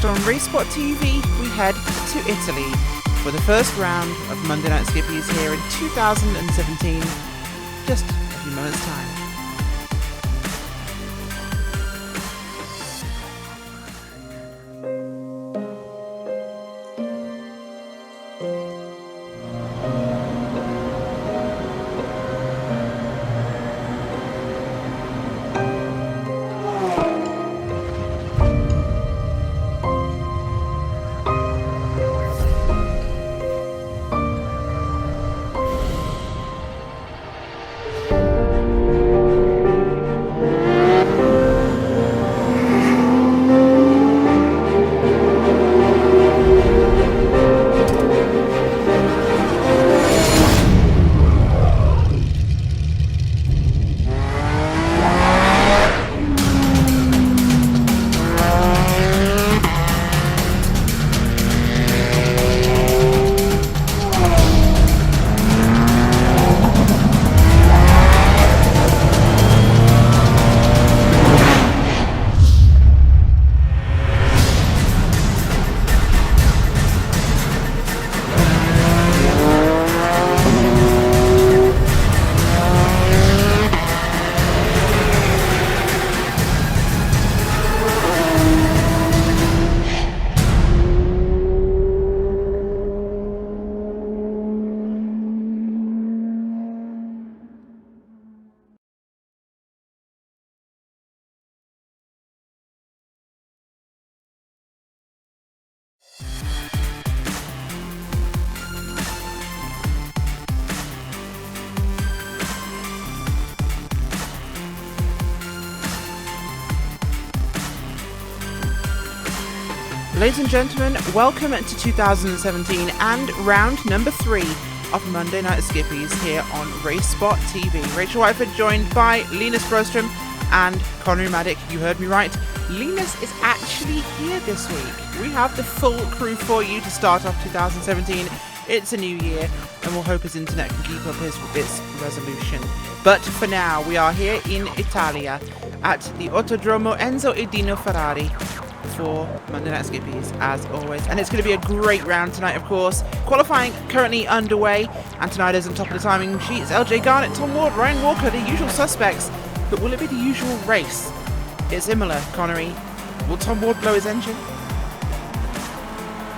next on Raceport TV, we head to Italy for the first round of Monday Night Skippys here in 2017. Just a few moments' time. Ladies and gentlemen, welcome to 2017 and round number 3 of Monday Night Skippys here on Raceport TV. Rachel Whiteford joined by Linus Brostrom and Connery Maddock. You heard me right. Linus is actually here this week. We have the full crew for you to start off 2017. It's a new year and we'll hope his internet can keep up its resolution. But for now, we are here in Italia at the Autodromo Enzo e Dino Ferrari for Monday Night Skippys, as always. And it's going to be a great round tonight, of course. Qualifying currently underway, and tonight is on top of the timing sheets. LJ Garnett, Tom Ward, Ryan Walker, the usual suspects. But will it be the usual race? It's Imola, Connery. Will Tom Ward blow his engine?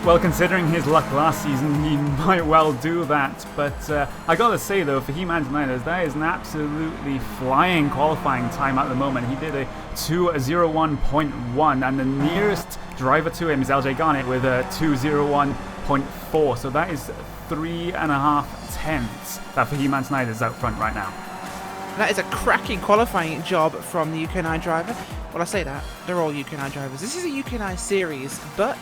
Well, considering his luck last season, he might well do that. But I gotta say, though, for He-Man Deniers, that is an absolutely flying qualifying time at the moment. He did a 2:01.1, and the nearest driver to him is LJ Garnett with a 2:01.4. So that is 3.5 tenths that for He-Man Deniers is out front right now. That is a cracking qualifying job from the UK&I driver. Well, I say that, they're all UK&I drivers. This is a UK&I series, but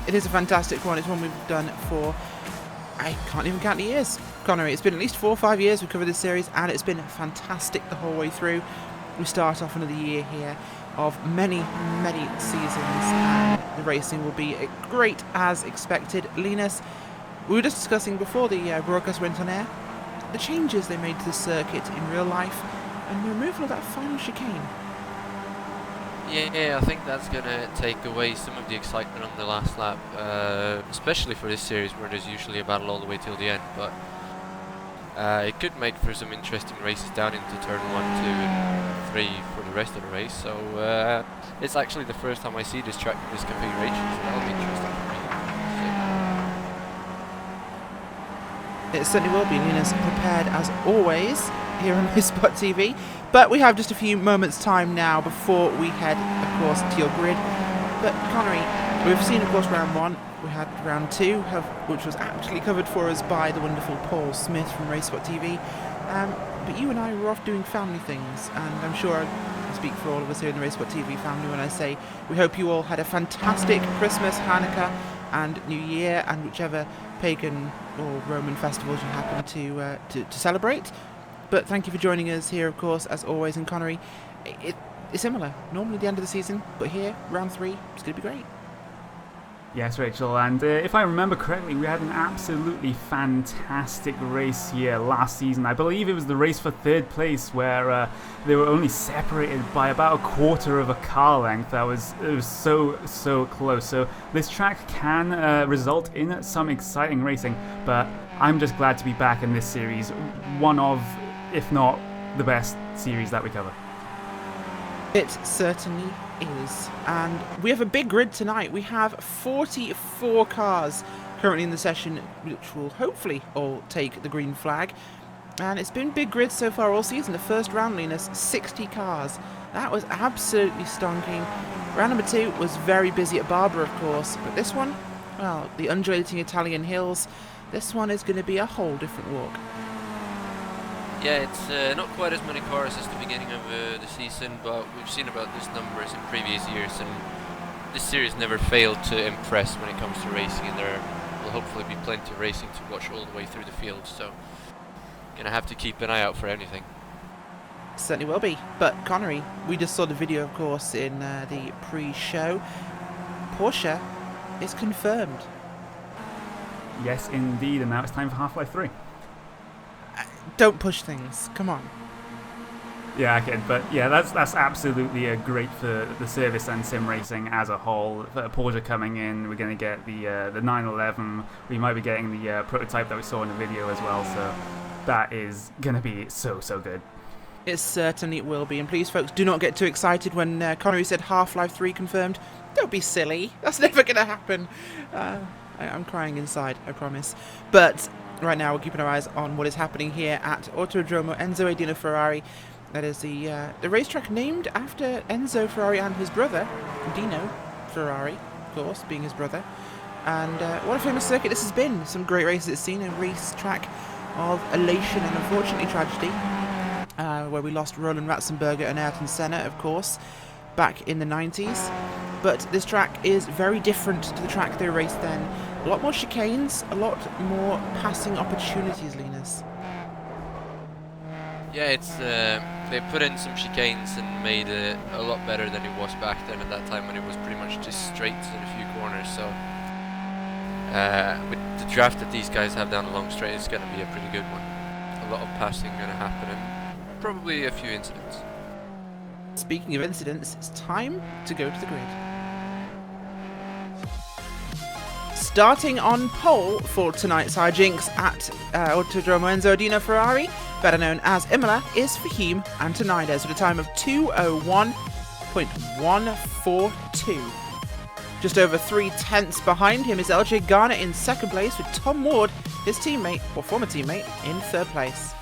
it is a fantastic one. It's one we've done for, I can't even count the years, Connery. It's been at least 4 or 5 years we've covered this series, and it's been fantastic the whole way through. We start off another year here of many, many seasons, and the racing will be great as expected. Linus, we were just discussing before the broadcast went on air, the changes they made to the circuit in real life, and the removal of that final chicane. Yeah, I think that's going to take away some of the excitement on the last lap, especially for this series where there's usually a battle all the way till the end, but it could make for some interesting races down into turn 1, 2 and 3 for the rest of the race. So it's actually the first time I see this track in this configuration, so that'll be interesting for me. It certainly will be. Linus prepared as always here on Raceport TV. But we have just a few moments time now before we head, of course, to your grid. But Connery, we've seen, of course, round 1. We had round 2, which was actually covered for us by the wonderful Paul Smith from Raceport TV. But you and I were off doing family things, and I'm sure I speak for all of us here in the Raceport TV family when I say we hope you all had a fantastic Christmas, Hanukkah, and New Year, and whichever pagan or Roman festivals you happen to celebrate. But thank you for joining us here, of course, as always. And Connery, it's similar. Normally the end of the season, but here, round 3, it's going to be great. Yes, Rachel, and if I remember correctly, we had an absolutely fantastic race here last season. I believe it was the race for third place where they were only separated by about a quarter of a car length. It was so close. So this track can result in some exciting racing, but I'm just glad to be back in this series, one of, if not the best series that we cover. It certainly is. And we have a big grid tonight. We have 44 cars currently in the session, which will hopefully all take the green flag. And it's been big grids so far all season. The first round, Linus, 60 cars. That was absolutely stonking. Round number 2 was very busy at Barber, of course. But this one, well, the undulating Italian hills, this one is going to be a whole different walk. Yeah, it's not quite as many cars as the beginning of the season, but we've seen about these numbers in previous years, and this series never failed to impress when it comes to racing, and there will hopefully be plenty of racing to watch all the way through the field, so gonna have to keep an eye out for anything. Certainly will be. But Connery, we just saw the video, of course, in the pre-show. Porsche is confirmed. Yes, indeed, and now it's time for Half-Life 3. Don't push things. Come on. Yeah, okay, but yeah, that's absolutely great for the service and sim racing as a whole. Porsche coming in, we're going to get the 911. We might be getting the prototype that we saw in the video as well. So that is going to be so good. It certainly will be. And please, folks, do not get too excited when Connery said Half-Life 3 confirmed. Don't be silly. That's never going to happen. I'm crying inside, I promise. But right now, we're keeping our eyes on what is happening here at Autodromo Enzo Dino Ferrari. That is the racetrack named after Enzo Ferrari and his brother, Dino Ferrari, of course, being his brother. And what a famous circuit this has been. Some great races it's seen, a racetrack of elation and unfortunately tragedy, where we lost Roland Ratzenberger and Ayrton Senna, of course, back in the 90s. But this track is very different to the track they raced then. A lot more chicanes, a lot more passing opportunities, Linus. Yeah, it's they put in some chicanes and made it a lot better than it was back then at that time when it was pretty much just straights and a few corners. So with the draft that these guys have down the long straight, it's going to be a pretty good one. A lot of passing going to happen and probably a few incidents. Speaking of incidents, it's time to go to the grid. Starting on pole for tonight's hijinks at Autodromo Enzo Dino Ferrari, better known as Imola, is Fahim Antonides with a time of 2:01.142. Just over 3/10 behind him is LJ Garner in second place, with Tom Ward, his teammate, or former teammate, in third place.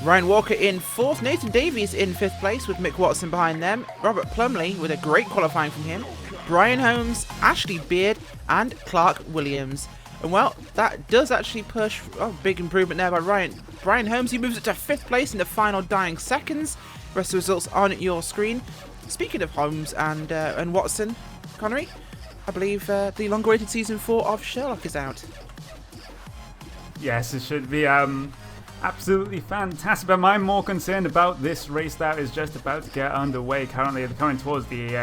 Ryan Walker in fourth, Nathan Davies in fifth place with Mick Watson behind them, Robert Plumley with a great qualifying from him, Brian Holmes, Ashley Beard and Clark Williams. And well, that does actually push, big improvement there by Brian Holmes. He moves it to fifth place in the final dying seconds. Rest of the results on your screen. Speaking of Holmes and Watson, Connery, I believe the long-awaited season 4 of Sherlock is out. Yes, it should be absolutely fantastic, but I'm more concerned about this race that is just about to get underway. Currently, they're coming towards the,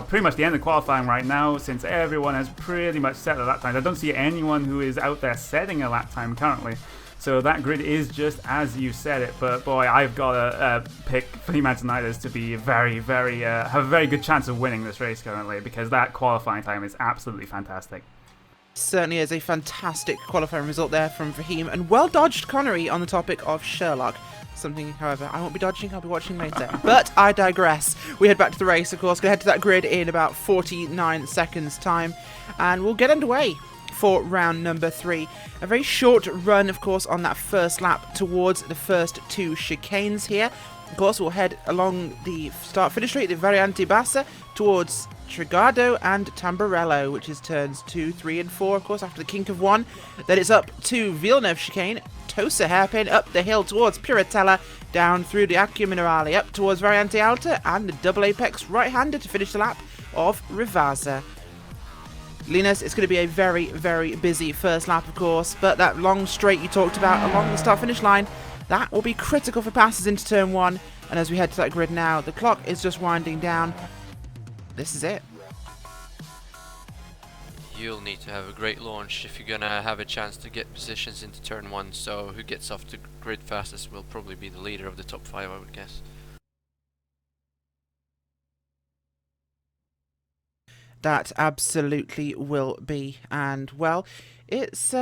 pretty much the end of qualifying right now, since everyone has pretty much set a lap time. I don't see anyone who is out there setting a lap time currently. So that grid is just as you said it, but boy, I've got to pick Fahim Antonides to be have a very good chance of winning this race currently, because that qualifying time is absolutely fantastic. Certainly is a fantastic qualifying result there from Fahim, and well dodged, Connery, on the topic of Sherlock. Something, however, I won't be dodging, I'll be watching later. But I digress. We head back to the race, of course. Gonna head to that grid in about 49 seconds time, and we'll get underway for round number 3. A very short run, of course, on that first lap towards the first 2 chicanes here. Of course, we'll head along the start-finish straight, the Variante Bassa, towards Trigado and Tamburello, which is turns 2, 3 and 4, of course, after the kink of 1. Then it's up to Villeneuve chicane, Tosa hairpin, up the hill towards Piratella, down through the Acqua Minerale, up towards Variante Alta, and the double apex right-hander to finish the lap of Rivazza. Linus, it's going to be a very, very busy first lap, of course, but that long straight you talked about along the start-finish line, that will be critical for passes into turn 1. And as we head to that grid now, the clock is just winding down. This is it. you'll need to have a great launch if you're gonna have a chance to get positions into turn 1, so who gets off the grid fastest will probably be the leader of the top 5, I would guess. That absolutely will be. And, well, it's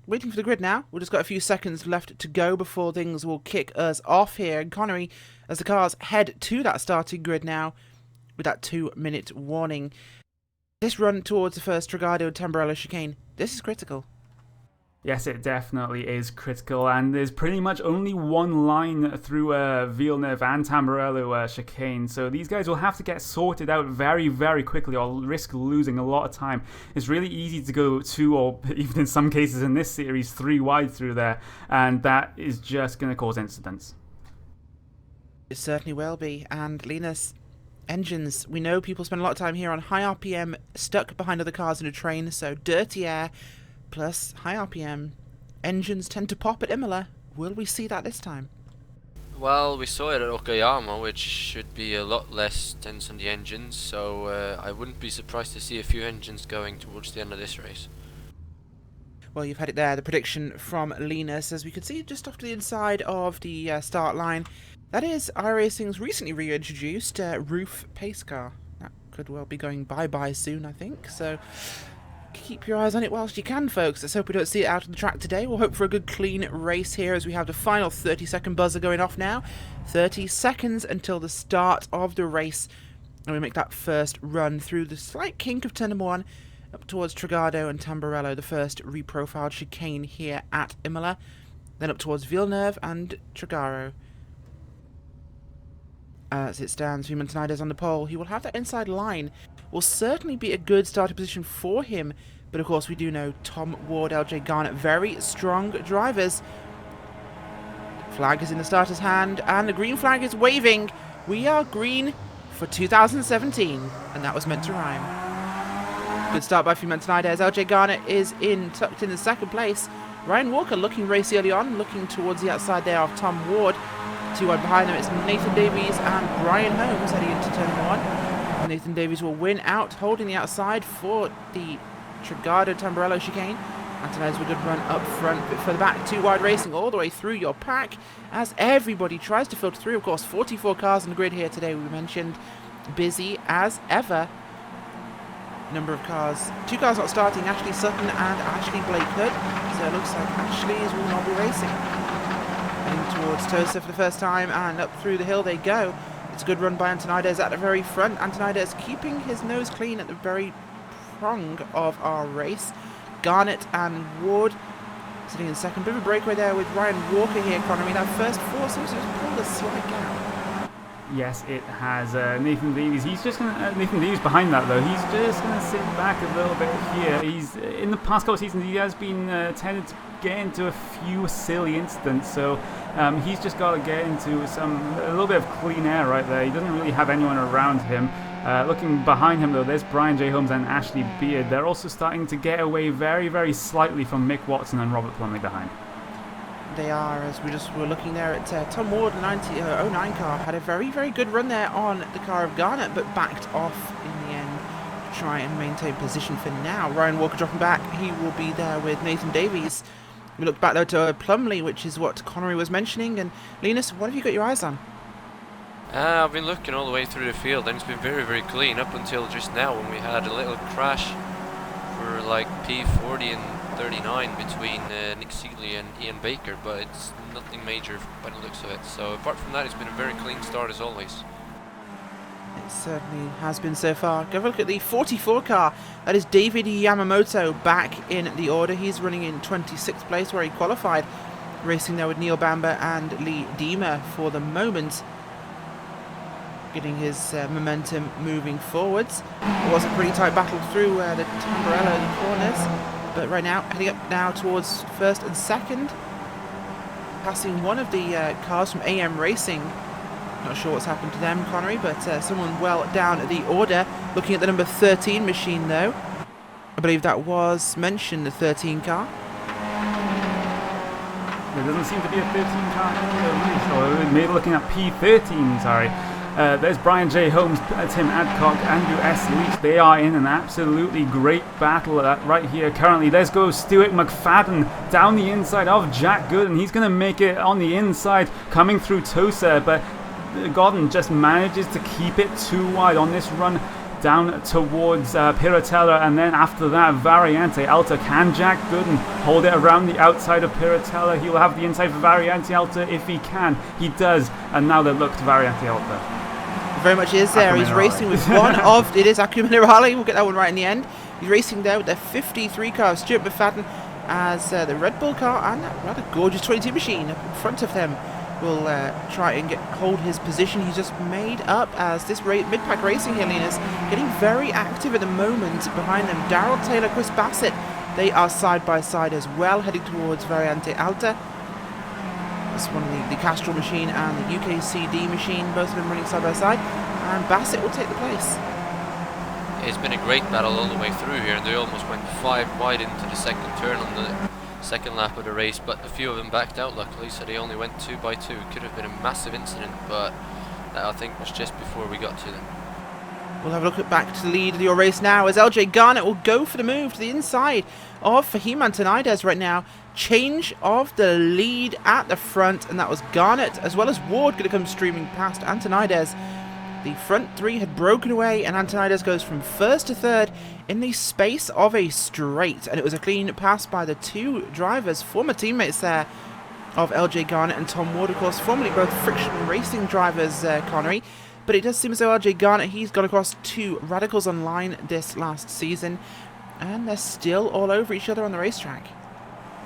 waiting for the grid now. We've just got a few seconds left to go before things will kick us off here. And Connery, as the cars head to that starting grid now, with that 2-minute warning. This run towards the first Trigado and Tamburello chicane, this is critical. Yes, it definitely is critical, and there's pretty much only one line through Villeneuve and Tamburello chicane, so these guys will have to get sorted out very, very quickly or risk losing a lot of time. It's really easy to go 2 or even in some cases in this series 3 wide through there, and that is just going to cause incidents. It certainly will be. And Linus, engines, we know people spend a lot of time here on high RPM, stuck behind other cars in a train, so dirty air plus high RPM. Engines tend to pop at Imola. Will we see that this time? Well, we saw it at Okayama, which should be a lot less tense on the engines, so I wouldn't be surprised to see a few engines going towards the end of this race. Well, you've had it there, the prediction from Linus, as we could see just off to the inside of the start line. That is iRacing's recently reintroduced roof pace car. That could well be going bye-bye soon, I think. So keep your eyes on it whilst you can, folks. Let's hope we don't see it out on the track today. We'll hope for a good, clean race here as we have the final 30-second buzzer going off now. 30 seconds until the start of the race. And we make that first run through the slight kink of turn number 1 up towards Trigado and Tamburello, the first reprofiled chicane here at Imola. Then up towards Villeneuve and Trigaro. As it stands, Montanidis on the pole. He will have that inside line. Will certainly be a good starting position for him. But of course, we do know Tom Ward, LJ Garnett, very strong drivers. Flag is in the starter's hand, and the green flag is waving. We are green for 2017, and that was meant to rhyme. Good start by Montanidis. LJ Garnett is tucked in the second place. Ryan Walker looking racy early on, looking towards the outside there of Tom Ward. 2 wide behind them, it's Nathan Davies and Brian Holmes heading into turn 1. Nathan Davies will win out, holding the outside for the Trigado Tamburello chicane. Antonelli's with a good run up front, but for the back, 2 wide racing all the way through your pack as everybody tries to filter through. Of course, 44 cars on the grid here today, we mentioned. Busy as ever. Number of cars. 2 cars not starting, Ashley Sutton and Ashley Blake Hood. So it looks like Ashley's will not be racing. Heading towards Tosa for the first time, and up through the hill they go. It's a good run by Antonides at the very front. Antonides keeping his nose clean at the very prong of our race. Garnett and Ward sitting in second. Bit of a breakaway there with Ryan Walker here, Connery. That first 4 seems to have pulled a slight gap. Yes, it has. Nathan Davies. He's just gonna. Nathan Davies behind that though. He's just gonna sit back a little bit here. He's in the past couple of seasons. He has been tended to get into a few silly incidents. So he's just got to get into a little bit of clean air right there. He doesn't really have anyone around him. Looking behind him though, there's Brian J. Holmes and Ashley Beard. They're also starting to get away very, very slightly from Mick Watson and Robert Plumley behind. They are, as we just were looking there at Tom Ward, the 09 car, had a very, very good run there on the car of Garnett, but backed off in the end to try and maintain position for now. Ryan Walker dropping back, he will be there with Nathan Davies. We look back though to Plumley, which is what Connery was mentioning, and Linus, what have you got your eyes on? I've been looking all the way through the field, and it's been very, very clean up until just now when we had a little crash for like P40 and 39 between Nick Seeley and Ian Baker, but it's nothing major by the looks of it. So apart from that, it's been a very clean start as always. It certainly has been so far. Go have a look at the 44 car. That is David Yamamoto back in the order. He's running in 26th place where he qualified. Racing there with Neil Bamber and Lee Deemer for the moment. Getting his momentum moving forwards. It was a pretty tight battle through the Tamburello corners. But right now, heading up now towards first and second. Passing one of the cars from AM Racing. Not sure what's happened to them, Connery, but someone well down the order. Looking at the number 13 machine, though. I believe that was mentioned, the 13 car. There doesn't seem to be a 13 car. Or maybe looking at P13, sorry. There's Brian J. Holmes, Tim Adcock, Andrew S. Leach. They are in an absolutely great battle right here currently. There's goes Stuart McFadden down the inside of Jack Gooden. He's going to make it on the inside, coming through Tosa, but Godden just manages to keep it too wide on this run down towards Piratella, and then after that, Variante Alta. Can Jack Gooden hold it around the outside of Piratella? He'll have the inside for Variante Alta if he can. He does, and now they look to Variante Alta. Very much is there. He's racing with one of, it is Acqua Minerale, we'll get that one right in the end. He's racing there with the 53 car of Stuart McFadden as the Red Bull car and that rather gorgeous 22 machine up in front of them will try and hold his position. He's just made up as this mid-pack racing here, Linus, getting very active at the moment. Behind them, Darrell Taylor, Chris Bassett, they are side by side as well, heading towards Variante Alta. This one, the Castrol machine and the UKCD machine, both of them running side by side, and Bassett will take the place. It's been a great battle all the way through here, and they almost went 5 wide into the second turn on the second lap of the race, but a few of them backed out luckily, so they only went 2 by 2. Could have been a massive incident, but that I think was just before we got to them. We'll have a look back to the lead of your race now as LJ Garnett will go for the move to the inside of Fahim Antonides right now. Change of the lead at the front, and that was Garnett as well as Ward going to come streaming past Antonides. The front three had broken away, and Antonides goes from first to third in the space of a straight. And it was a clean pass by the two drivers, former teammates there of LJ Garnett and Tom Ward, of course, formerly both Friction Racing drivers, Connery. But it does seem as though LJ Garnett, he's got across 2 Radicals online this last season, and they're still all over each other on the racetrack.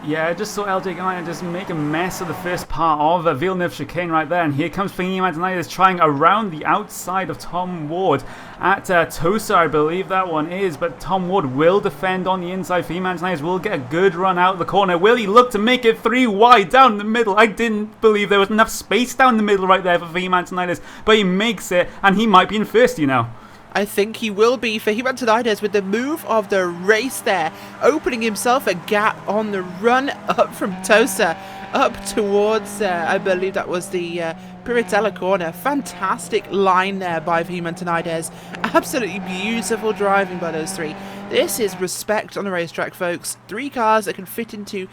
Yeah, I just saw LJ Garnett just make a mess of the first part of Villeneuve chicane right there, and here comes Fahim Antonides trying around the outside of Tom Ward at Tosa, I believe that one is, but Tom Ward will defend on the inside. Fahim Antonides will get a good run out of the corner. Will he look to make it 3 wide down the middle? I didn't believe there was enough space down the middle right there for Fahim Antonides, but he makes it, and he might be in first, you know. I think he will be for Fahim Antonides with the move of the race there, opening himself a gap on the run up from Tosa up towards, I believe that was the Piratella corner. Fantastic line there by Fahim Antonides. Absolutely beautiful driving by those 3. This is respect on the racetrack, folks. 3 cars that can fit into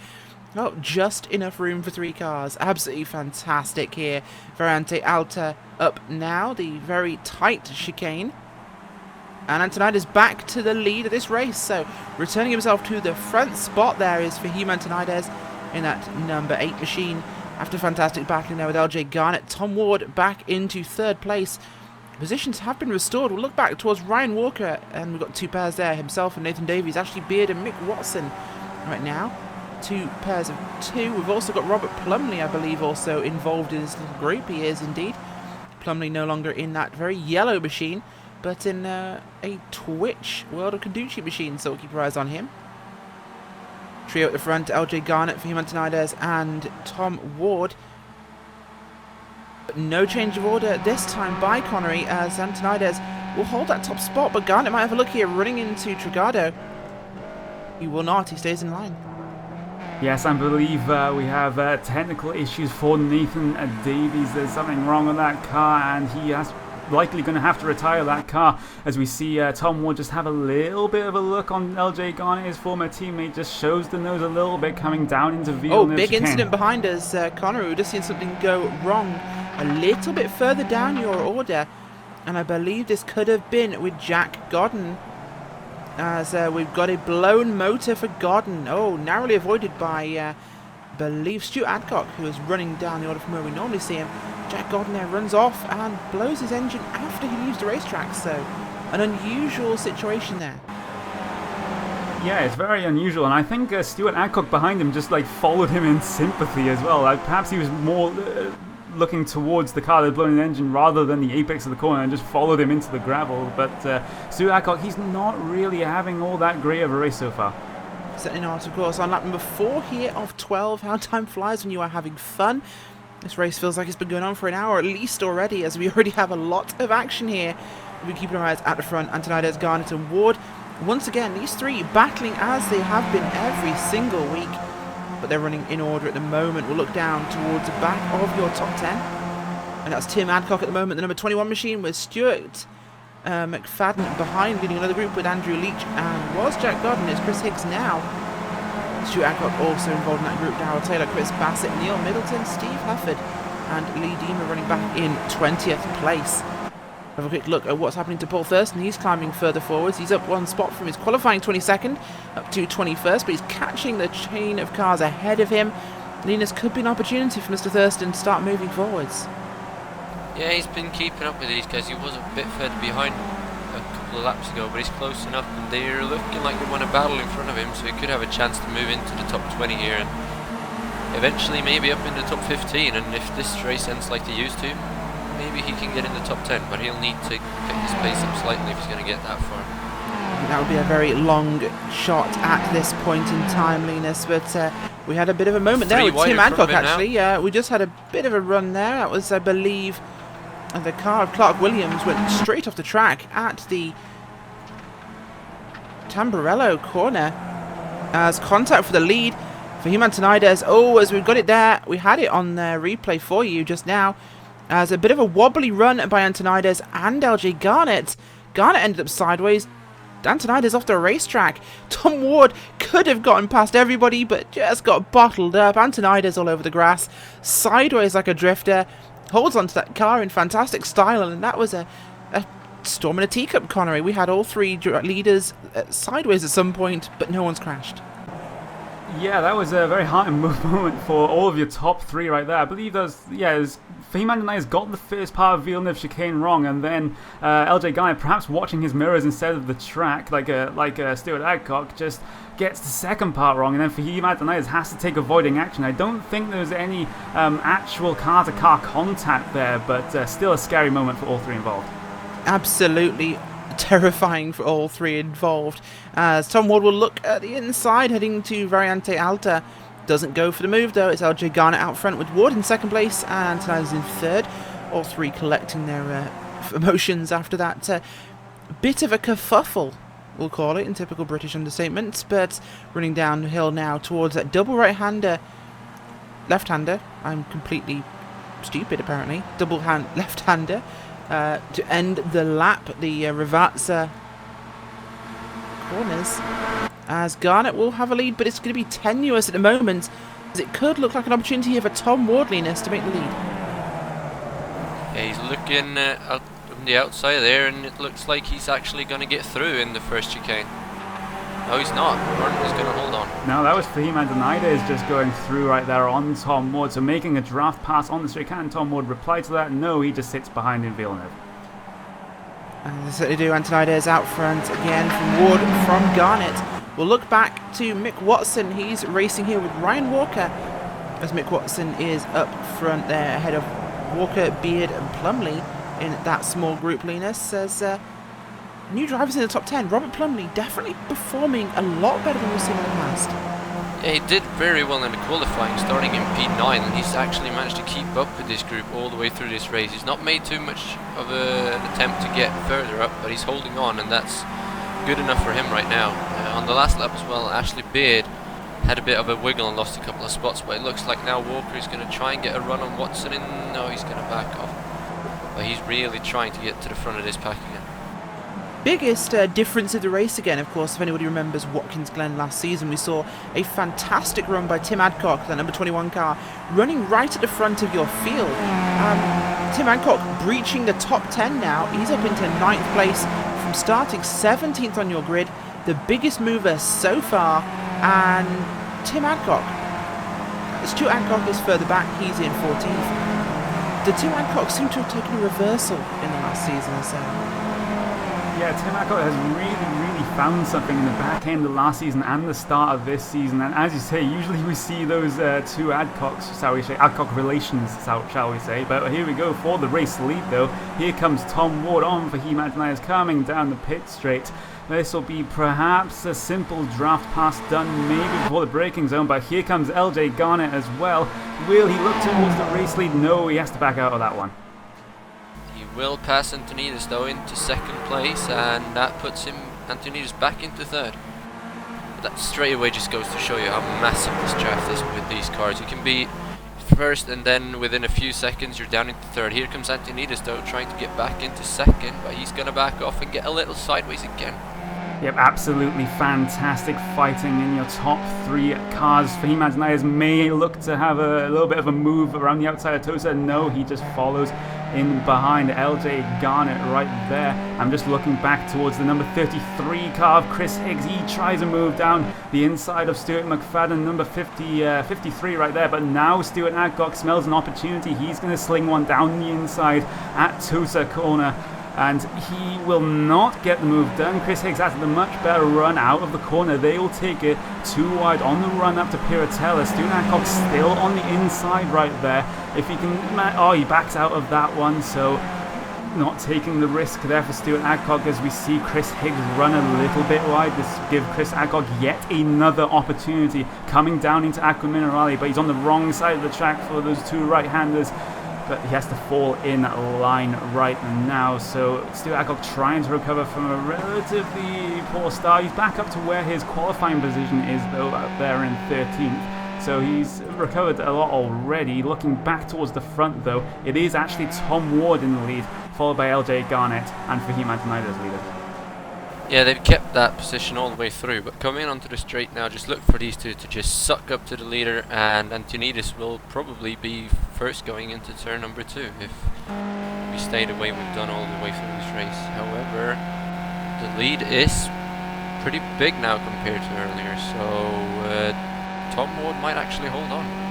just enough room for 3 cars. Absolutely fantastic here. Variante Alta up now, the very tight chicane. And Antonides back to the lead of this race, so returning himself to the front spot there is Fahim Antonides in that number 8 machine. After fantastic battling there with LJ Garnett, Tom Ward back into 3rd place. Positions have been restored. We'll look back towards Ryan Walker, and we've got 2 pairs there, himself and Nathan Davies, Ashley Beard and Mick Watson right now. 2 pairs of 2. We've also got Robert Plumley, I believe, also involved in this little group. He is indeed. Plumley no longer in that very yellow machine, but in a Twitch World of Conducci machine, so we'll keep our eyes on him. Trio at the front, LJ Garnett, Fahim Antonides and Tom Ward. But no change of order this time by Connery, as Antonides will hold that top spot, but Garnett might have a look here running into Trigado. He will not, he stays in line. Yes, I believe we have technical issues for Nathan Davies. There's something wrong with that car, and he has likely going to have to retire that car, as we see Tom Ward just have a little bit of a look on LJ Garnett, his former teammate, just shows the nose a little bit coming down into Villeneuve. Oh, big incident behind us, Connor. We've just seen something go wrong a little bit further down your order, and I believe this could have been with Jack Godden, as we've got a blown motor for Godden. Oh, narrowly avoided by I believe Stuart Adcock, who is running down the order from where we normally see him. Jack Godden there runs off and blows his engine after he leaves the racetrack, so an unusual situation there. Yeah, it's very unusual, and I think Stuart Adcock behind him just followed him in sympathy as well. Perhaps he was more looking towards the car that had blown the engine rather than the apex of the corner and just followed him into the gravel. But Stuart Adcock, he's not really having all that great of a race so far. Certainly not, of course. On lap number 4 here of 12, how time flies when you are having fun. This race feels like it's been going on for an hour at least already, as we already have a lot of action here. We're keeping our eyes at the front. Antonides, Garnett and Ward. Once again, these 3 battling as they have been every single week, but they're running in order at the moment. We'll look down towards the back of your top 10. And that's Tim Adcock at the moment, the number 21 machine, with Stuart McFadden behind, leading another group with Andrew Leach and was Jack Godden. It's Chris Higgs now. Stuart Adcock also involved in that group. Darryl Taylor, Chris Bassett, Neil Middleton, Steve Hufford and Lee Deemer running back in 20th place. Have a quick look at what's happening to Paul Thurston. He's climbing further forwards. He's up one spot from his qualifying 22nd up to 21st, but he's catching the chain of cars ahead of him. Linus, could be an opportunity for Mr. Thurston to start moving forwards. Yeah, he's been keeping up with these guys. He was a bit further behind a couple of laps ago, but he's close enough, and they're looking like they want a battle in front of him, so he could have a chance to move into the top 20 here and eventually maybe up in the top 15. And if this race ends like they used to, maybe he can get in the top 10, but he'll need to get his pace up slightly if he's going to get that far. I think that would be a very long shot at this point in time, Linus, but we had a bit of a moment there with Tim Adcock, actually. We just had a bit of a run there. That was, I believe, the car of Clark Williams went straight off the track at the Tamburello corner as contact for the lead for Human Tonides. Oh, as we've got it there, we had it on replay for you just now, as a bit of a wobbly run by Antonides and LJ Garnett. Garnett ended up sideways. Antonides off the racetrack. Tom Ward could have gotten past everybody, but just got bottled up. Antonides all over the grass, sideways like a drifter, holds onto that car in fantastic style, and that was a storm in a teacup, Connery. We had all three leaders sideways at some point, but no one's crashed. Yeah, that was a very heart and moment for all of your top three right there. I believe Fehmarn and I has got the first part of Villeneuve chicane wrong, and then LJ Garnett, perhaps watching his mirrors instead of the track, like Stuart Adcock, just gets the second part wrong, and then Fehmarn and I has to take avoiding action. I don't think there's any actual car-to-car contact there, but still a scary moment for all three involved. Absolutely Terrifying for all three involved, as Tom Ward will look at the inside heading to Variante Alta. Doesn't go for the move though. It's LJ Garnett out front with Ward in second place and Tonides in third. All three collecting their emotions after that bit of a kerfuffle, we'll call it, in typical British understatement. But running downhill now towards that double left-hander. I'm completely stupid apparently. Double left-hander. To end the lap, the Ravazza corners, as Garnett will have a lead, but it's going to be tenuous at the moment, as it could look like an opportunity here for Tom Ward, Linus, to make the lead. Yeah, he's looking out from the outside there, and it looks like he's actually going to get through in the first chicane. No, he's not. Gordon is going to hold on. No, that was Fehmarn Tonides just going through right there on Tom Ward. So making a draft pass on the straight. Can Tom Ward reply to that? No, he just sits behind in Villeneuve. And they certainly do. Antonides out front again from Ward, from Garnett. We'll look back to Mick Watson. He's racing here with Ryan Walker, as Mick Watson is up front there ahead of Walker, Beard and Plumley in that small group. Linus says new drivers in the top 10. Robert Plumley definitely performing a lot better than we've seen in the past. Yeah, he did very well in the qualifying, starting in P9, and he's actually managed to keep up with this group all the way through this race. He's not made too much of an attempt to get further up, but he's holding on, and that's good enough for him right now. On the last lap as well, Ashley Beard had a bit of a wiggle and lost a couple of spots, but it looks like now Walker is going to try and get a run on Watson, and no, he's going to back off. But he's really trying to get to the front of this pack again. Biggest difference of the race again, of course, if anybody remembers Watkins Glen last season, we saw a fantastic run by Tim Adcock, the number 21 car, running right at the front of your field. Tim Adcock breaching the top 10 now. He's up into 9th place from starting 17th on your grid, the biggest mover so far. And Tim Adcock, Stuart Adcock is further back, he's in 14th. The two Adcocks seem to have taken a reversal in the last season or so. Yeah, Tim Adcock has really found something in the back end of last season and the start of this season. And as you say, usually we see those two Adcocks, Adcock relations, shall we say. But here we go for the race lead, though. Here comes Tom Ward on for Fehmarn Tonides coming down the pit straight. This will be perhaps a simple draft pass done maybe before the braking zone, but here comes LJ Garnett as well. Will he look towards the race lead? No, he has to back out of that one. Will pass Antonides though into second place, and that puts Antonides back into third. But that straight away just goes to show you how massive this draft is with these cars. You can be first, and then within a few seconds you're down into third. Here comes Antonides though, trying to get back into second, but he's going to back off and get a little sideways again. Yep, absolutely fantastic fighting in your top 3 cars. Fahim Antonides may look to have a little bit of a move around the outside of Tosa. No, he just follows in behind LJ Garnett right there. I'm just looking back towards the number 33 car of Chris Higgs. He tries to move down the inside of Stuart McFadden, number 53 right there. But now Stuart Adcock smells an opportunity. He's going to sling one down the inside at Tosa corner, and he will not get the move done. Chris Higgs has the much better run out of the corner. They will take it too wide on the run up to Piratella. Stuart Adcock still on the inside right there. If he can, oh, he backs out of that one, so not taking the risk there for Stuart Adcock as we see Chris Higgs run a little bit wide. This give Chris Adcock yet another opportunity coming down into Aqua Minerale, but he's on the wrong side of the track for those 2 right-handers. But he has to fall in line right now. So Stuart Adcock trying to recover from a relatively poor start. He's back up to where his qualifying position is, though, out there in 13th. So he's recovered a lot already. Looking back towards the front, though, it is actually Tom Ward in the lead, followed by LJ Garnett and Fahim Antonides leader. Yeah, they've kept that position all the way through, but coming onto the straight now, just look for these two to just suck up to the leader, and Antonides will probably be first going into turn number 2 if we stay the way we've done all the way through this race. However, the lead is pretty big now compared to earlier, so Tom Ward might actually hold on.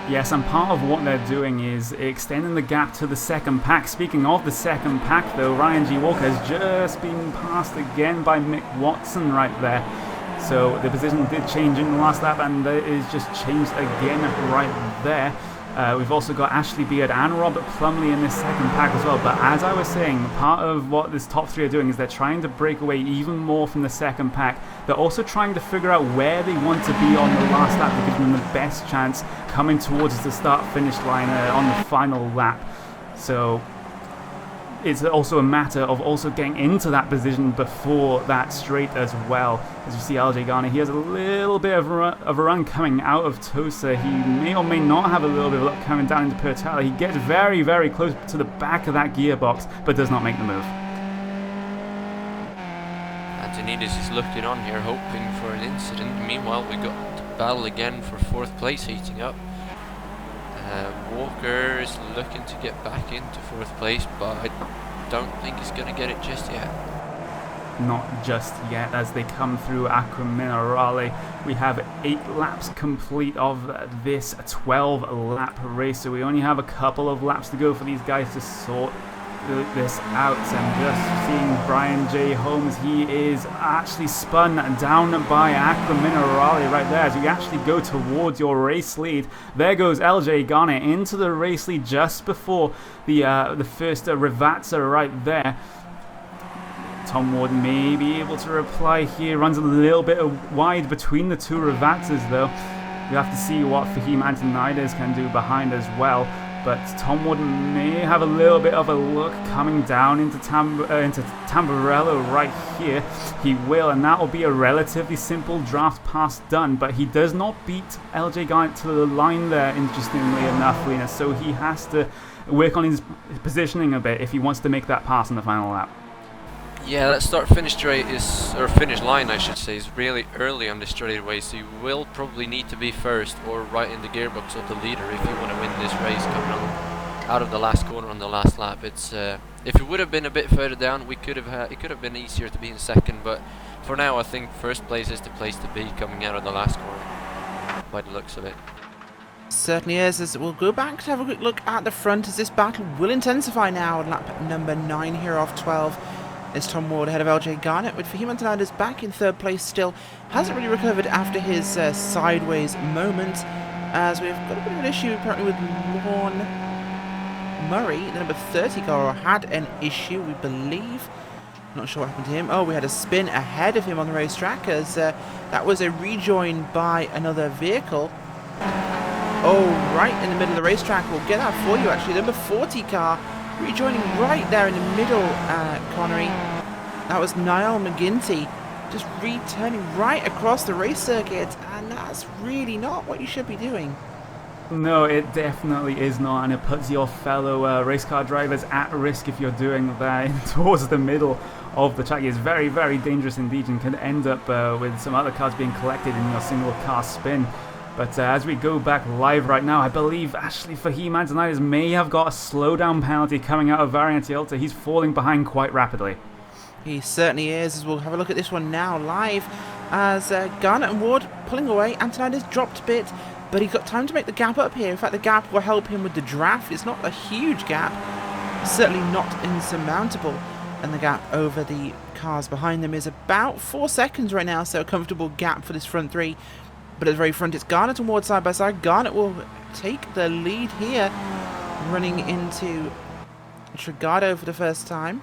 Yes, and part of what they're doing is extending the gap to the second pack. Speaking of the second pack, though, Ryan G. Walker has just been passed again by Mick Watson right there. So the position did change in the last lap, and it is just changed again right there. We've also got Ashley Beard and Robert Plumley in this second pack as well. But as I was saying, part of what this top 3 are doing is they're trying to break away even more from the second pack. They're also trying to figure out where they want to be on the last lap to give them the best chance coming towards the start-finish line on the final lap. So it's also a matter of also getting into that position before that straight as well. As you see LJ Garner, he has a little bit of a run coming out of Tosa. He may or may not have a little bit of luck coming down into Piratella. He gets very, very close to the back of that gearbox, but does not make the move. Antonides is looking on here, hoping for an incident. Meanwhile, we got to battle again for 4th place heating up. Walker is looking to get back into 4th place, but I don't think he's going to get it just yet. Not just yet. As they come through Aqua Minerale, we have 8 laps complete of this 12-lap race, so we only have a couple of laps to go for these guys to sort this out. And just seeing Brian J. Holmes, he is actually spun down by Aqua Minerale right there. As you actually go towards your race lead, there goes LJ Garner into the race lead just before the first Rivazza right there. Tom Ward may be able to reply here. Runs a little bit wide between the 2 Rivazzas though. We have to see what Fahim Antonides can do behind as well. But Tom Ward may have a little bit of a look coming down into Tamburello right here. He will, and that will be a relatively simple draft pass done. But he does not beat LJ Garnett to the line there, interestingly enough, Lena. So he has to work on his positioning a bit if he wants to make that pass in the final lap. Yeah, that start-finish straight or finish line, I should say, is really early on the straightaway, so you will probably need to be first or right in the gearbox of the leader if you want to win this race coming on out of the last corner on the last lap. It's if it would have been a bit further down, it could have been easier to be in second, but for now I think first place is the place to be coming out of the last corner by the looks of it. Certainly is, as we'll go back to have a quick look at the front as this battle will intensify now on lap number 9 here off 12. Is Tom Ward ahead of LJ Garnett, with Fahim Antonides back in 3rd place still. Hasn't really recovered after his sideways moment, as we've got a bit of an issue apparently with Lorne Murray, the number 30 car, had an issue, we believe. Not sure what happened to him. Oh, we had a spin ahead of him on the racetrack, as that was a rejoin by another vehicle. Oh, right in the middle of the racetrack. We'll get that for you actually. The number 40 car rejoining right there in the middle, Connery. That was Niall McGinty, just returning right across the race circuit, and that's really not what you should be doing. No, it definitely is not, and it puts your fellow race car drivers at risk if you're doing that towards the middle of the track. It's very, very dangerous indeed, and can end up with some other cars being collected in your single car spin. But as we go back live right now, I believe actually Fahim Antonides may have got a slowdown penalty coming out of Variante. He's falling behind quite rapidly. He certainly is, as we'll have a look at this one now live, as Garnett and Ward pulling away. Antonides dropped a bit, but he's got time to make the gap up here. In fact, the gap will help him with the draft. It's not a huge gap, certainly not insurmountable. And the gap over the cars behind them is about 4 seconds right now, so a comfortable gap for this front three. But at the very front, it's Garnett and Ward side by side. Garnett will take the lead here, running into Trigado for the first time.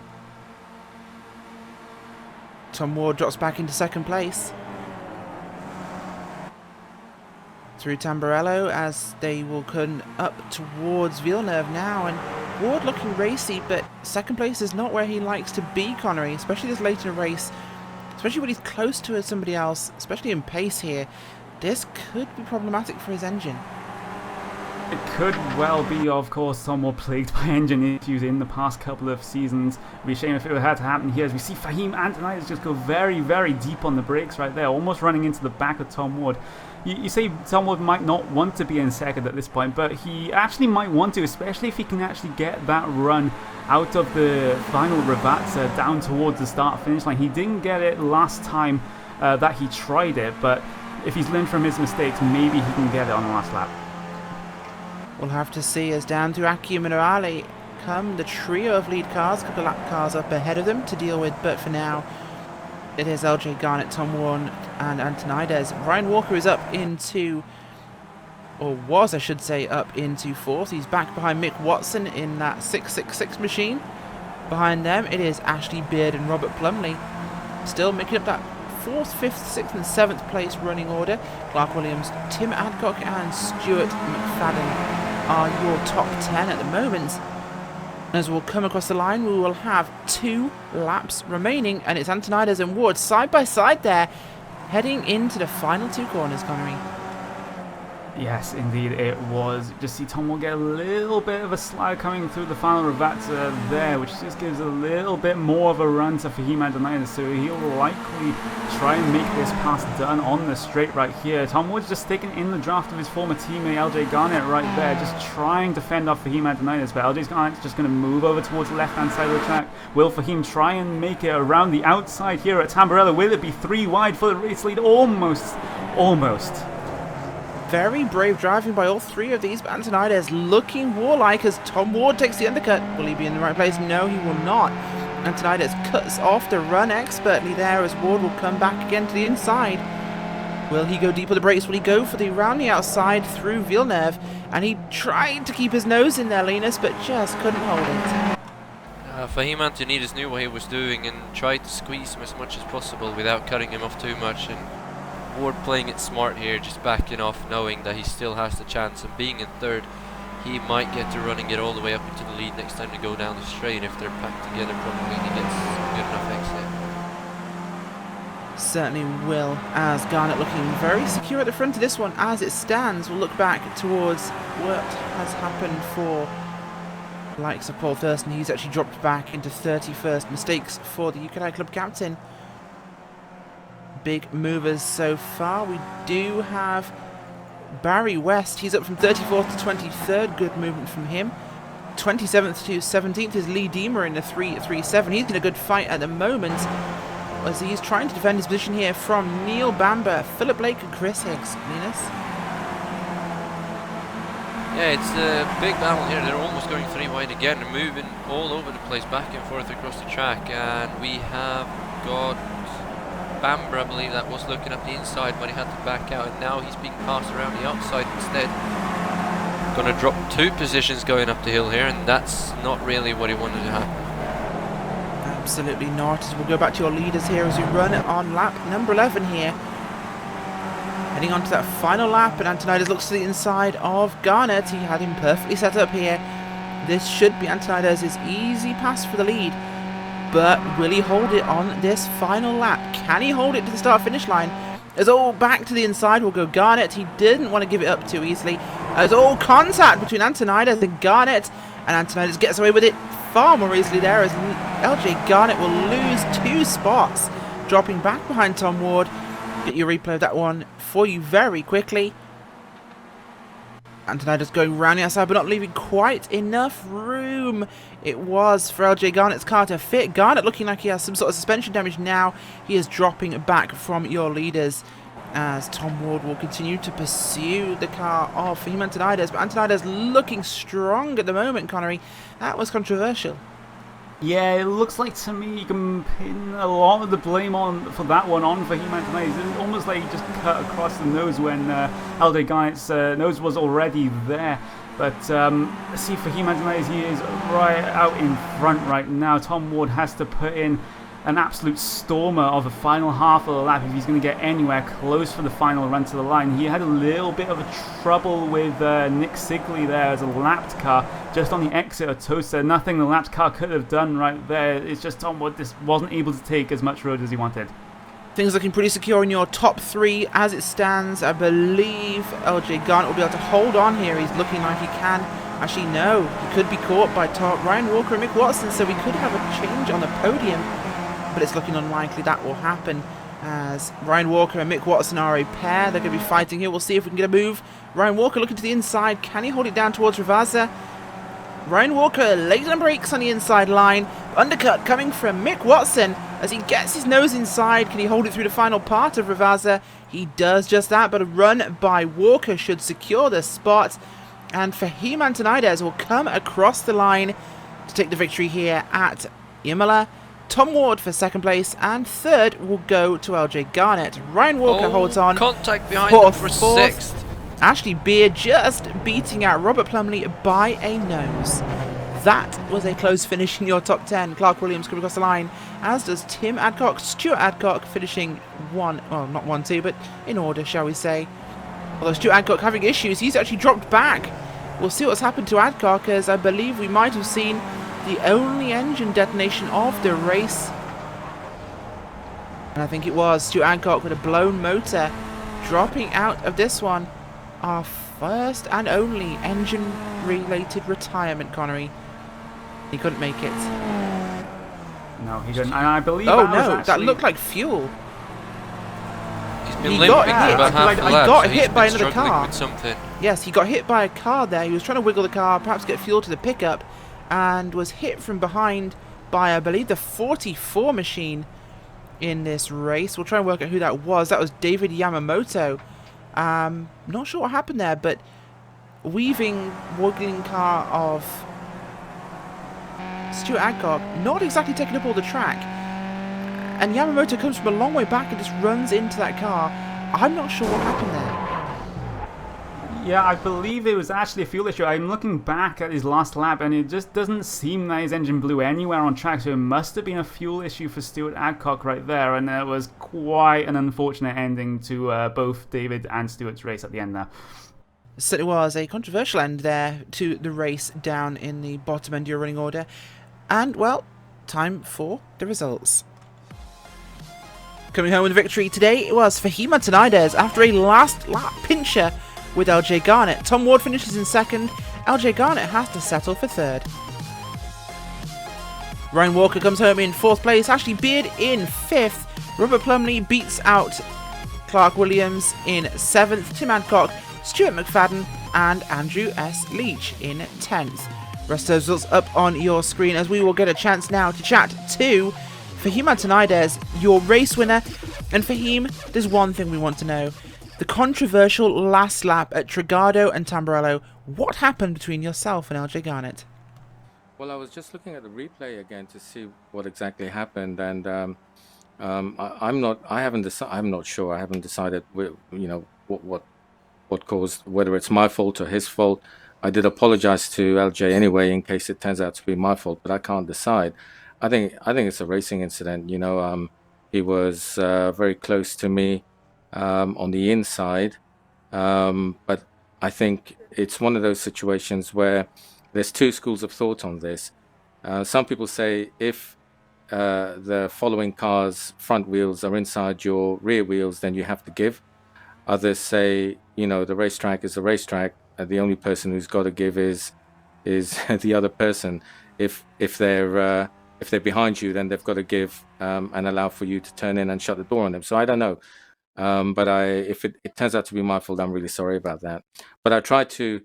Tom Ward drops back into second place. Through Tamburello as they will come up towards Villeneuve now, and Ward looking racy, but second place is not where he likes to be, Connery, especially this late in a race, especially when he's close to somebody else, especially in pace here. This could be problematic for his engine. It could well be, of course, somewhat plagued by engine issues in the past couple of seasons. It'd be a shame if it had to happen here, as we see Fahim Antonides just go very, very deep on the brakes right there, almost running into the back of Tom Ward. You say Tom Ward might not want to be in second at this point, but he actually might want to, especially if he can actually get that run out of the final Ravazza down towards the start-finish line. He didn't get it last time that he tried it, but if he's learned from his mistakes, maybe he can get it on the last lap. We'll have to see as down to Accio Minerale come the trio of lead cars, a couple of lap cars up ahead of them to deal with, but for now it is LJ Garnett, Tom Warren and Antonides. Ryan Walker is up into, or was I should say, up into fourth. He's back behind Mick Watson in that 666 machine. Behind them it is Ashley Beard and Robert Plumley, still making up that 4th, 5th, 6th and 7th place running order. Clark Williams, Tim Adcock and Stuart McFadden are your top 10 at the moment. As we'll come across the line, we will have 2 laps remaining, and it's Antonides and Ward side by side there, heading into the final 2 corners, Connery. Yes, indeed it was. Just see Tom will get a little bit of a slide coming through the final Ravazza there, which just gives a little bit more of a run to Fahim Antonides, so he'll likely try and make this pass done on the straight right here. Tom Wood's just taken in the draft of his former teammate LJ Garnett right there, just trying to fend off Fahim Antonides, but LJ Garnett's just going to move over towards the left-hand side of the track. Will Fahim try and make it around the outside here at Tamburello? Will it be 3 wide for the race lead? Almost. Very brave driving by all 3 of these, but Antonides looking warlike as Tom Ward takes the undercut. Will he be in the right place? No, he will not. Antonides cuts off the run expertly there as Ward will come back again to the inside. Will he go deep with the brakes? Will he go for the round the outside through Villeneuve? And he tried to keep his nose in there, Linus, but just couldn't hold it. Fahim Antonides knew what he was doing and tried to squeeze him as much as possible without cutting him off too much, and Ward playing it smart here, just backing off, knowing that he still has the chance of being in third. He might get to running it all the way up into the lead next time to go down the straight if they're packed together properly and he gets a good enough exit. Certainly will, as Garnett looking very secure at the front of this one as it stands. We'll look back towards what has happened for the likes of Paul Thurston. He's actually dropped back into 31st. Mistakes for the UK&I club captain. Big movers so far. We do have Barry West. He's up from 34th to 23rd. Good movement from him. 27th to 17th is Lee Deemer in the 337. He's in a good fight at the moment as he's trying to defend his position here from Neil Bamber, Philip Blake and Chris Hicks. Linus? Yeah, it's a big battle here. They're almost going 3 wide again and moving all over the place, back and forth across the track. And we have got Bamber, I believe that was, looking up the inside, but he had to back out, and now he's being passed around the outside instead. Gonna drop 2 positions going up the hill here, and that's not really what he wanted to happen. Absolutely not. We'll go back to your leaders here as we run on lap number 11 here. Heading on to that final lap, and Antonides looks to the inside of Garnett. He had him perfectly set up here. This should be Antonides' easy pass for the lead. But will he hold it on this final lap? Can he hold it to the start-finish line? It's all back to the inside. Will go Garnet. He didn't want to give it up too easily. There's all contact between Antonides and Garnet, and Antonides gets away with it far more easily there, as LJ Garnet will lose 2 spots, dropping back behind Tom Ward. Get your replay of that one for you very quickly. Antonides going round the outside, but not leaving quite enough room. It was for LJ Garnet's car to fit. Garnet looking like he has some sort of suspension damage now. He is dropping back from your leaders, as Tom Ward will continue to pursue the car of Fahim Antonides. But Antonides looking strong at the moment, Connery. That was controversial. Yeah, it looks like to me you can pin a lot of the blame for that one on Fahim Antonides. It's almost like he just cut across the nose when LJ Garnet's nose was already there. But see, Fahim Antonides, he is right out in front right now. Tom Ward has to put in an absolute stormer of the final half of the lap if he's going to get anywhere close for the final run to the line. He had a little bit of a trouble with Nick Sigley there as a lapped car just on the exit of Toaster. Nothing the lapped car could have done right there. It's just Tom Ward just wasn't able to take as much road as he wanted. Things looking pretty secure in your top 3 as it stands. I believe LJ Garnet will be able to hold on here. He's looking like he can. Actually, no. He could be caught by Ryan Walker and Mick Watson, so we could have a change on the podium. But it's looking unlikely that will happen, as Ryan Walker and Mick Watson are a pair. They're going to be fighting here. We'll see if we can get a move. Ryan Walker looking to the inside. Can he hold it down towards Ravazza? Ryan Walker lays on brakes on the inside line. Undercut coming from Mick Watson as he gets his nose inside. Can he hold it through the final part of Ravazza? He does just that, but a run by Walker should secure the spot. And Fahim Antonides will come across the line to take the victory here at Imola. Tom Ward for 2nd place, and 3rd will go to LJ Garnet. Ryan Walker holds on. Contact behind him for 6th. Ashley Beard just beating out Robert Plumley by a nose. That was a close finish in your top 10. Clark Williams coming across the line, as does Tim Adcock. Stuart Adcock finishing not 1, 2, but in order, shall we say. Although Stuart Adcock having issues, he's actually dropped back. We'll see what's happened to Adcock, as I believe we might have seen the only engine detonation of the race. And I think it was Stuart Adcock with a blown motor dropping out of this one. Our first and only engine-related retirement, Connery. He couldn't make it. No, he didn't. And I believe that looked like fuel. He's been limping for about half the lap, I got hit by another car. With something. Yes, he got hit by a car there. He was trying to wiggle the car, perhaps get fuel to the pickup, and was hit from behind by, I believe, the 44 machine in this race. We'll try and work out who that was. That was David Yamamoto. Not sure what happened there, but wiggling car of Stuart Adcock, not exactly taking up all the track. And Yamamoto comes from a long way back and just runs into that car. I'm not sure what happened there. Yeah, I believe it was actually a fuel issue. I'm looking back at his last lap, and it just doesn't seem that his engine blew anywhere on track, so it must have been a fuel issue for Stuart Adcock right there, and it was quite an unfortunate ending to both David and Stuart's race at the end there. So it was a controversial end there to the race down in the bottom end of your running order. And, well, time for the results. Coming home with a victory today, it was Fahim Antonides after a last lap pincher with LJ Garnet. Tom Ward finishes in 2nd. LJ Garnet has to settle for 3rd. Ryan Walker comes home in 4th place. Ashley Beard in 5th. Robert Plumley beats out Clark Williams in 7th. Tim Adcock, Stuart McFadden, and Andrew S. Leach in 10th. Rest of those results up on your screen, as we will get a chance now to chat to Fahim Antonides, your race winner. And Fahim, there's one thing we want to know. The controversial last lap at Trigado and Tamburello. What happened between yourself and LJ Garnet? Well, I was just looking at the replay again to see what exactly happened, and I'm not sure. I haven't decided, what caused, whether it's my fault or his fault. I did apologize to LJ anyway, in case it turns out to be my fault, but I can't decide. I think it's a racing incident. He was very close to me on the inside, but I think it's one of those situations where there's 2 schools of thought on this. Some people say if the following car's front wheels are inside your rear wheels, then you have to give. Others say, the racetrack is a racetrack, and the only person who's got to give is the other person. If they're behind you, then they've got to give and allow for you to turn in and shut the door on them. So I don't know. But if it turns out to be my fault, I'm really sorry about that. But I tried to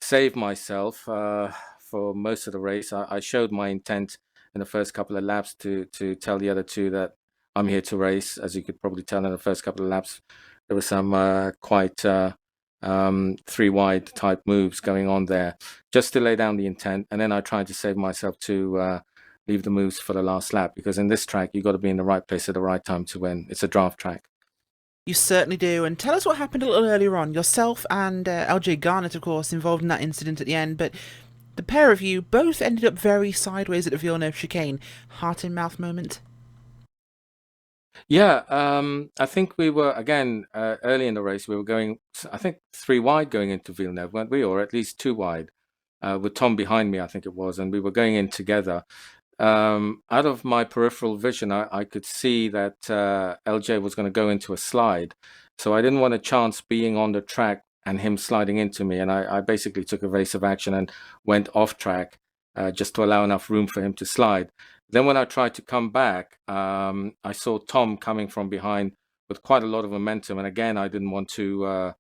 save myself for most of the race. I showed my intent in the first couple of laps to tell the other two that I'm here to race. As you could probably tell in the first couple of laps, there were some quite three wide type moves going on there, just to lay down the intent. And then I tried to save myself to leave the moves for the last lap, because in this track, you've got to be in the right place at the right time to win. It's a draft track. You certainly do. And tell us what happened a little earlier on. Yourself and LJ Garnett, of course, involved in that incident at the end, but the pair of you both ended up very sideways at the Villeneuve chicane. Heart in mouth moment. Yeah, I think we were, again, early in the race, we were going, I think, 3 wide going into Villeneuve, weren't we? Or at least 2 wide, with Tom behind me, I think it was, and we were going in together. Out of my peripheral vision, I could see that LJ was going to go into a slide. So I didn't want a chance being on the track and him sliding into me. And I basically took evasive action and went off track just to allow enough room for him to slide. Then when I tried to come back, I saw Tom coming from behind with quite a lot of momentum. And again, I didn't want to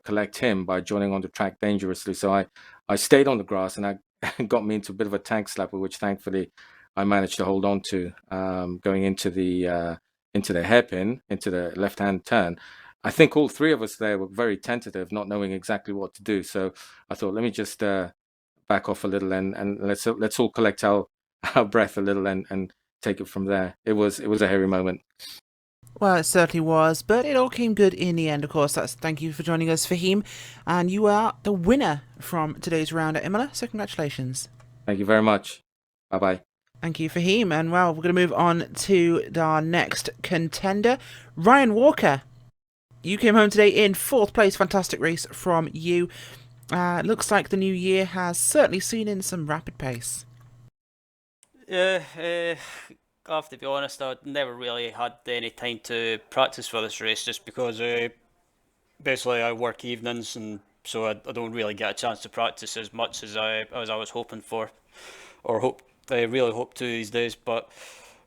collect him by joining on the track dangerously. So I stayed on the grass, and I got me into a bit of a tank slapper, which thankfully I managed to hold on to going into the hairpin, into the left-hand turn. I think all 3 of us there were very tentative, not knowing exactly what to do. So I thought, let me just back off a little and let's all collect our breath a little and take it from there. It was a hairy moment. Well, it certainly was, but it all came good in the end, of course. Thank you for joining us, Fahim. And you are the winner from today's round at Imola, so congratulations. Thank you very much. Bye-bye. Thank you, Fahim. And, well, we're going to move on to our next contender, Ryan Walker. You came home today in 4th place. Fantastic race from you. Looks like the new year has certainly seen in some rapid pace. Yeah, I have to be honest, I never really had any time to practice for this race, just because basically I work evenings, and so I don't really get a chance to practice as much as I was hoping for, or I really hope to these days. But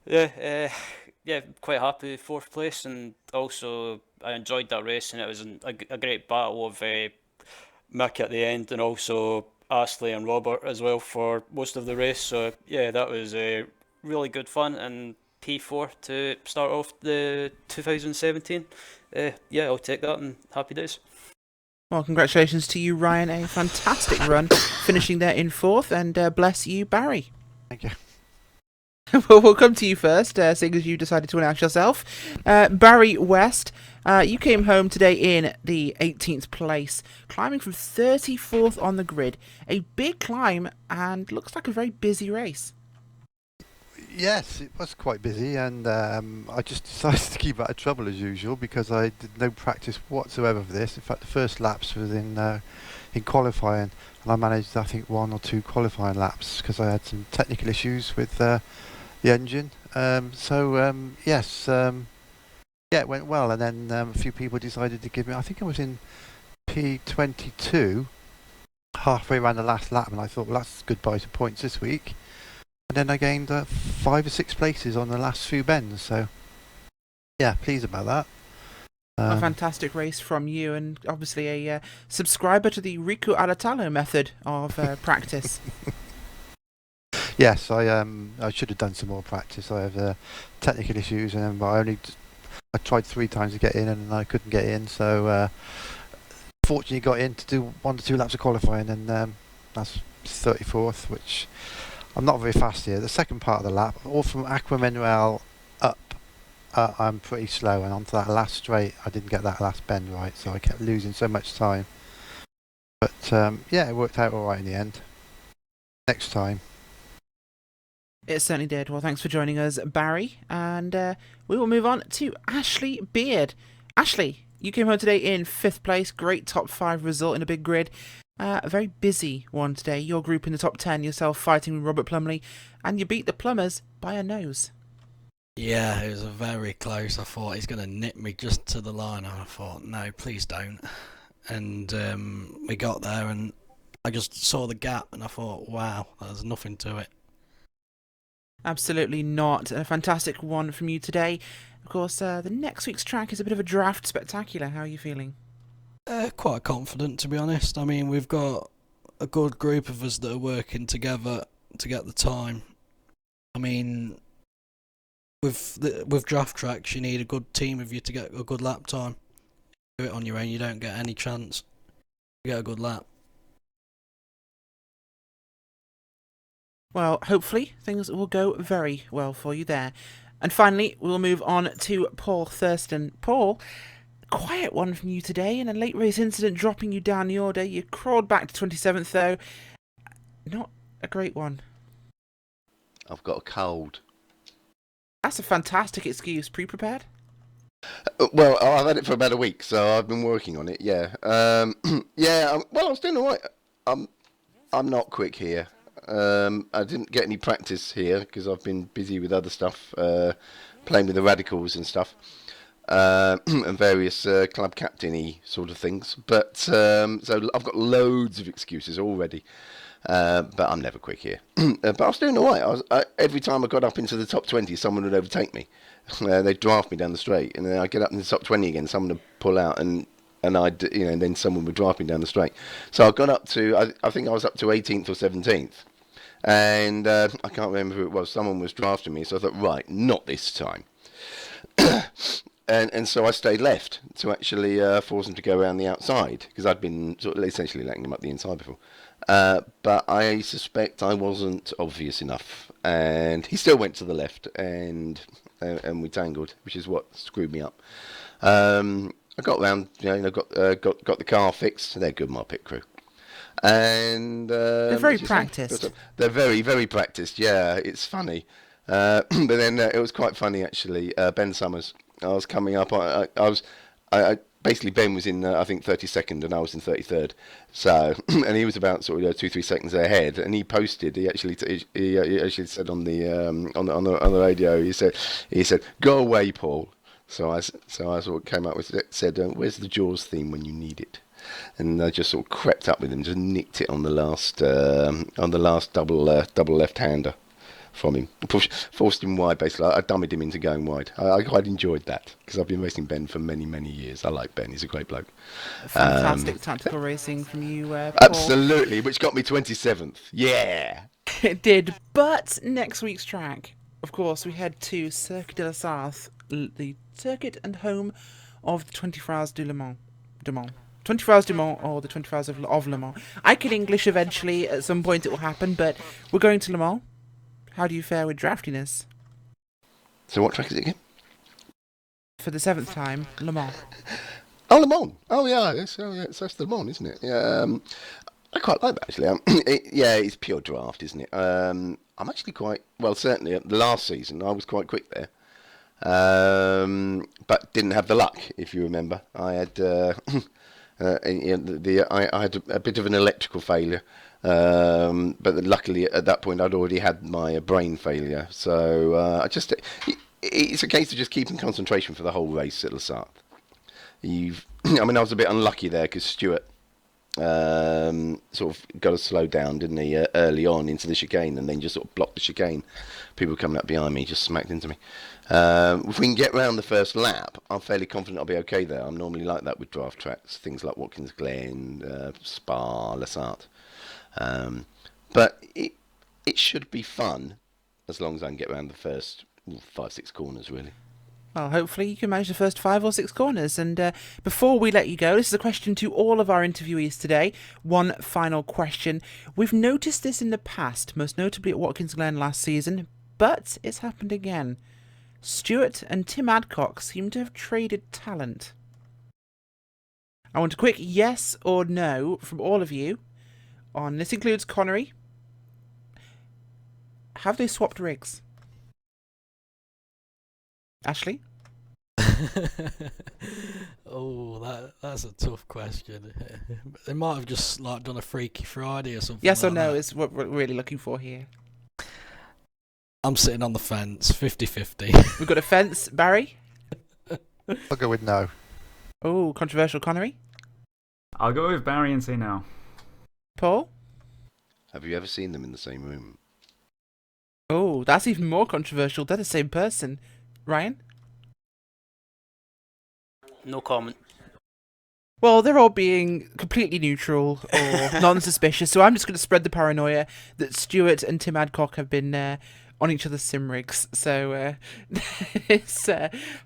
yeah, quite happy 4th place, and also I enjoyed that race, and it was a great battle of Mick at the end, and also Ashley and Robert as well for most of the race. So yeah, that was really good fun, and P4 to start off the 2017. Yeah, I'll take that, and happy days. Well, congratulations to you, Ryan. A fantastic run, finishing there in 4th, and bless you, Barry. Thank you. Well, we'll come to you first, seeing as you decided to announce yourself. Barry West, you came home today in the 18th place, climbing from 34th on the grid. A big climb, and looks like a very busy race. Yes, it was quite busy, and I just decided to keep out of trouble as usual, because I did no practice whatsoever for this. In fact, the first laps was in qualifying, and I managed, I think, 1 or 2 qualifying laps because I had some technical issues with the engine. Yes, yeah, it went well, and then a few people decided to give me, I think I was in P22 halfway around the last lap, and I thought, well, that's goodbye to points this week. And then I gained 5 or 6 places on the last few bends, so yeah, pleased about that. A fantastic race from you, and obviously a subscriber to the Riku Alatalo method of practice. Yes, I should have done some more practice. I have technical issues, and I tried 3 times to get in, and I couldn't get in. So fortunately, got in to do 1 to 2 laps of qualifying, and that's 34th, which I'm not very fast here. The second part of the lap, all from Aqua Mineral up, I'm pretty slow, and onto that last straight, I didn't get that last bend right, so I kept losing so much time. But yeah, it worked out all right in the end. Next time. It certainly did. Well, thanks for joining us, Barry. And we will move on to Ashley Beard. Ashley, you came home today in 5th place. Great top 5 result in a big grid. A very busy one today. Your group in the top 10, yourself fighting with Robert Plumley, and you beat the Plumbers by a nose. Yeah, it was a very close. I thought he's going to nip me just to the line, and I thought, no, please don't. And we got there, and I just saw the gap, and I thought, wow, there's nothing to it. Absolutely not. A fantastic one from you today. Of course, the next week's track is a bit of a draft spectacular. How are you feeling? Quite confident, to be honest. I mean, we've got a good group of us that are working together to get the time. I mean, with draft tracks, you need a good team of you to get a good lap time. Do it on your own, you don't get any chance to get a good lap. Well, hopefully things will go very well for you there. And finally, we'll move on to Paul Thurston. Paul, quiet one from you today, and a late race incident dropping you down the order. You crawled back to 27th, though. Not a great one. I've got a cold. That's a fantastic excuse. Pre-prepared? Well, I've had it for about a week, so I've been working on it. Yeah, well, I was doing all right. I'm not quick here. I didn't get any practice here because I've been busy with other stuff, playing with the radicals and stuff, and various club captain-y sort of things. But so I've got loads of excuses already. But I'm never quick here. But I was doing all right. Every time I got up into the top 20, someone would overtake me. They'd draft me down the straight, and then I'd get up in the top 20 again. Someone would pull out, and then someone would draft me down the straight. So I got up to, I think I was up to 18th or 17th, and I can't remember who it was. Someone was drafting me, so I thought, right, not this time. And so I stayed left to actually force him to go around the outside, because I'd been sort of essentially letting him up the inside before. But I suspect I wasn't obvious enough, and he still went to the left, and we tangled, which is what screwed me up. I got round, got the car fixed. They're good, my pit crew, and They're very practiced. They're very, very practiced. Yeah, it's funny, but then it was quite funny actually. Ben Summers, I was coming up. I basically Ben was in I think 32nd and I was in 33rd. So and he was about sort of 2-3 seconds ahead. And he posted. He actually said on the radio. He said go away, Paul. So I sort of came up with said where's the Jaws theme when you need it? And I just sort of crept up with him, just nicked it on the last double left hander from him, forced him wide. Basically, I dummied him into going wide. I quite enjoyed that because I've been racing Ben for many, many years. I like Ben; he's a great bloke. Fantastic tactical racing from you, Paul. Absolutely, which got me 27th. Yeah, It did. But next week's track, of course, we head to Circuit de la Sarthe, the circuit and home of the 24 Hours du Mans. 24 Hours du Mans, or the 24 Hours of Le Mans. I can English eventually. At some point it will happen, but we're going to Le Mans. How do you fare with draftiness? So what track is it again? For the 7th time, Le Mans. Oh, Le Mans. Oh, yeah. That's the Le Mans, isn't it? Yeah. I quite like that, actually. It's pure draft, isn't it? I'm actually quite... Well, certainly, the last season, I was quite quick there. But didn't have the luck, if you remember. I had... I had a bit of an electrical failure. But luckily at that point I'd already had my brain failure, so it's a case of just keeping concentration for the whole race at La Sarthe. I was a bit unlucky there because Stuart sort of got to slow down, didn't he, early on into the chicane, and then just sort of blocked the chicane. People coming up behind me just smacked into me. If we can get round the first lap, I'm fairly confident I'll be okay there. I'm normally like that with draft tracks, things like Watkins Glen, Spa, La Sarthe. But it should be fun as long as I can get around the first 5-6 corners, really. Well, hopefully you can manage the first 5 or 6 corners. And before we let you go, this is a question to all of our interviewees today. One final question. We've noticed this in the past, most notably at Watkins Glen last season, but it's happened again. Stuart and Tim Adcock seem to have traded talent. I want a quick yes or no from all of you on this includes Connery. Have they swapped rigs? Ashley? Oh, that's a tough question. They might have just like done a Freaky Friday or something. Yes or like no that. is what we're really looking for here. I'm sitting on the fence, 50-50. We've got a fence, Barry. I'll go with no. Oh, controversial, Connery. I'll go with Barry and say no. Paul. Have you ever seen them in the same room? Oh, that's even more controversial. They're the same person. Ryan? No comment. Well, they're all being completely neutral or non-suspicious, so I'm just going to spread the paranoia that Stuart and Tim Adcock have been on each other's sim rigs. So it's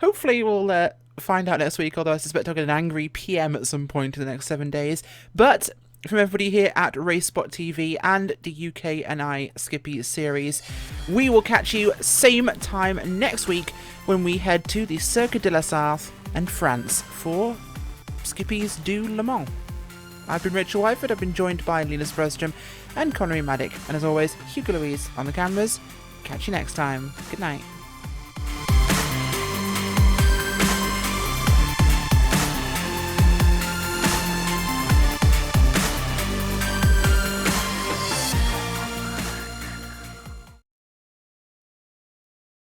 hopefully we'll find out next week, although I suspect I'll get an angry PM at some point in the next 7 days. But from everybody here at RaceSpot TV and the UK&I Skippy series, we will catch you same time next week when we head to the Circuit de la Sarthe and France for Skippy's du Le Mans. I've been Rachel Whiteford, I've been joined by Linus Brostrom and Connery Maddock, and as always, Hugo Louise on the cameras. Catch you next time. Good night.